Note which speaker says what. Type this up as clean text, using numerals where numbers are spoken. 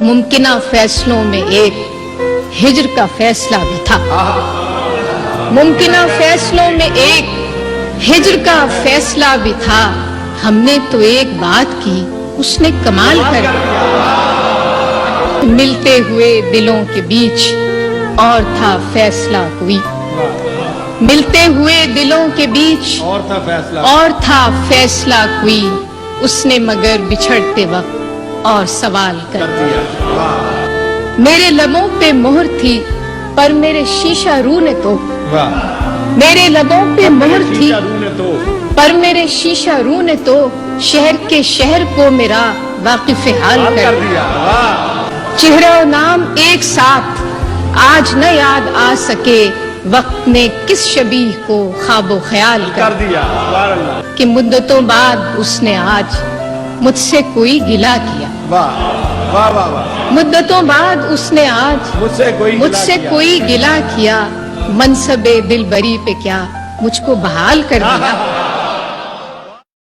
Speaker 1: मुमकिना फैसलों में एक हिज्र का फैसला भी था। मुमकिना फैसलों में एक हिज्र का फैसला भी था। हमने तो एक बात की, उसने कमाल कर दिया। मिलते हुए दिलों के बीच और था फैसला कोई, मिलते हुए दिलों के बीच और था फैसला कोई। उसने मगर बिछड़ते वक्त और सवाल कर दिया। मेरे लबों पे मोहर थी पर मेरे शीशा रू ने तो, मेरे लबों पे मोहर थी पर मेरे शीशा रू ने तो शहर के शहर को मेरा वाकिफ हाल कर दिया। चेहरा और नाम एक साथ आज न याद आ सके, वक्त ने किस शबीह को ख्वाबो ख्याल कर दिया कि मुद्दतों बाद उसने आज मुझसे कोई गिला किया। मुद्दतों बाद उसने आज मुझसे कोई गिला किया। मनसबे दिलबरी पे क्या मुझको बहाल कर दिया।